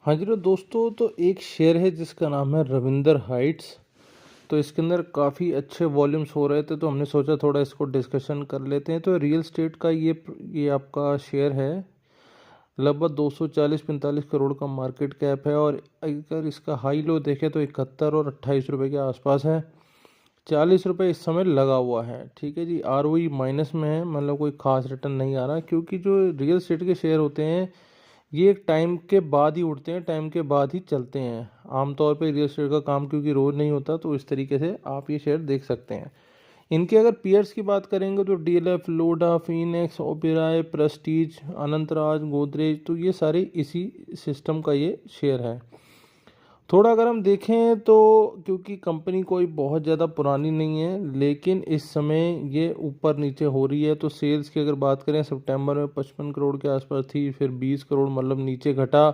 हाँ जी, तो दोस्तों तो एक शेयर है जिसका नाम है रविंदर हाइट्स। तो इसके अंदर काफ़ी अच्छे वॉल्यूम्स हो रहे थे, तो हमने सोचा थोड़ा इसको डिस्कशन कर लेते हैं। तो रियल एस्टेट का ये आपका शेयर है। लगभग 240-45 करोड़ का मार्केट कैप है, और अगर इसका हाई लो देखें तो 71 और 28 रुपये के आसपास है। 40 रुपये इस समय लगा हुआ है। ठीक है जी, आरओई माइनस में है, मतलब कोई खास रिटर्न नहीं आ रहा, क्योंकि जो रियल एस्टेट के शेयर होते हैं ये एक टाइम के बाद ही उठते हैं, टाइम के बाद ही चलते हैं। आमतौर पे रियल एस्टेट का काम क्योंकि रोज़ नहीं होता, तो इस तरीके से आप ये शेयर देख सकते हैं। इनके अगर पीयर्स की बात करेंगे तो DLF, लोडा, Phoenix, Oberoi, Prestige, Anantraj, Godrej, तो ये सारे इसी सिस्टम का ये शेयर है। थोड़ा अगर हम देखें तो क्योंकि कंपनी कोई बहुत ज़्यादा पुरानी नहीं है, लेकिन इस समय ये ऊपर नीचे हो रही है। तो सेल्स की अगर बात करें, सितंबर में 55 करोड़ के आसपास थी, फिर 20 करोड़, मतलब नीचे घटा।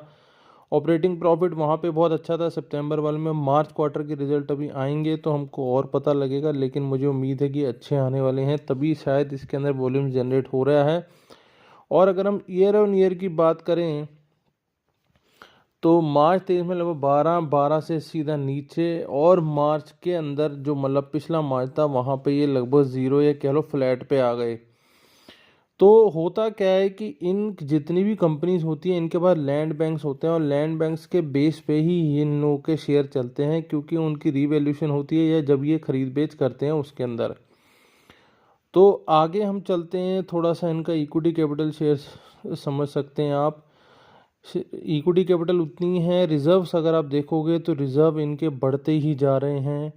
ऑपरेटिंग प्रॉफिट वहाँ पे बहुत अच्छा था सितंबर वाले में। मार्च क्वार्टर के रिजल्ट अभी आएंगे तो हमको और पता लगेगा, लेकिन मुझे उम्मीद है कि अच्छे आने वाले हैं, तभी शायद इसके अंदर वॉल्यूम जनरेट हो रहा है। और अगर हम ईयर ऑन ईयर की बात करें तो मार्च 23 में लगभग 12 से सीधा नीचे, और मार्च के अंदर जो मतलब पिछला मार्च था वहाँ पे ये लगभग ज़ीरो या कह लो फ्लैट पे आ गए। तो होता क्या है कि इन जितनी भी कंपनीज होती हैं इनके पास लैंड बैंक्स होते हैं, और लैंड बैंक्स के बेस पे ही इन लोगों के शेयर चलते हैं, क्योंकि उनकी रीवैल्यूएशन होती है या जब ये खरीद बेच करते हैं उसके अंदर। तो आगे हम चलते हैं, थोड़ा सा इनका इक्विटी कैपिटल शेयर समझ सकते हैं आप। इक्विटी कैपिटल उतनी है, रिजर्व्स अगर आप देखोगे तो रिजर्व इनके बढ़ते ही जा रहे हैं।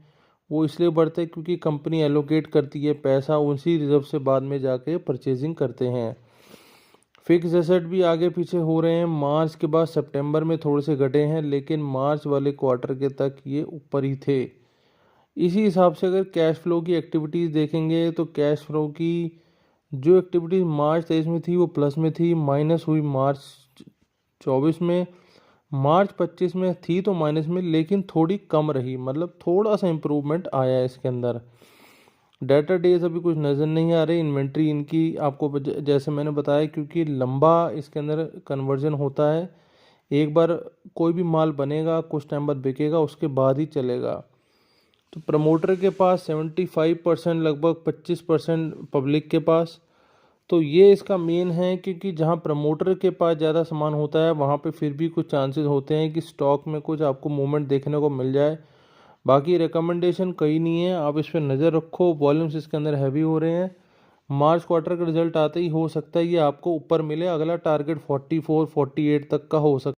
वो इसलिए बढ़ते हैं क्योंकि कंपनी एलोकेट करती है पैसा, उसी रिजर्व से बाद में जाके परचेजिंग करते हैं। फिक्स एसेट भी आगे पीछे हो रहे हैं, मार्च के बाद सितंबर में थोड़े से घटे हैं, लेकिन मार्च वाले क्वार्टर के तक ये ऊपर ही थे। इसी हिसाब से अगर कैश फ्लो की एक्टिविटीज़ देखेंगे तो कैश फ्लो की जो एक्टिविटीज़ मार्च 23 में थी वो प्लस में थी, माइनस हुई मार्च 24 में, मार्च 25 में थी तो माइनस में, लेकिन थोड़ी कम रही, मतलब थोड़ा सा इम्प्रूवमेंट आया है इसके अंदर। डेटा डेज अभी कुछ नज़र नहीं आ रही। इन्वेंट्री इनकी आपको जैसे मैंने बताया, क्योंकि लंबा इसके अंदर कन्वर्जन होता है। एक बार कोई भी माल बनेगा, कुछ टाइम बाद बिकेगा, उसके बाद ही चलेगा। तो प्रमोटर के पास 75%, लगभग 25% पब्लिक के पास। तो ये इसका मेन है, क्योंकि जहाँ प्रमोटर के पास ज़्यादा सामान होता है वहाँ पे फिर भी कुछ चांसेस होते हैं कि स्टॉक में कुछ आपको मूवमेंट देखने को मिल जाए। बाकी रिकमेंडेशन कहीं नहीं है, आप इस पर नज़र रखो। वॉल्यूम्स इसके अंदर हैवी हो रहे हैं। मार्च क्वार्टर का रिजल्ट आते ही हो सकता है ये आपको ऊपर मिले। अगला टारगेट 44-48 तक का हो सकता है।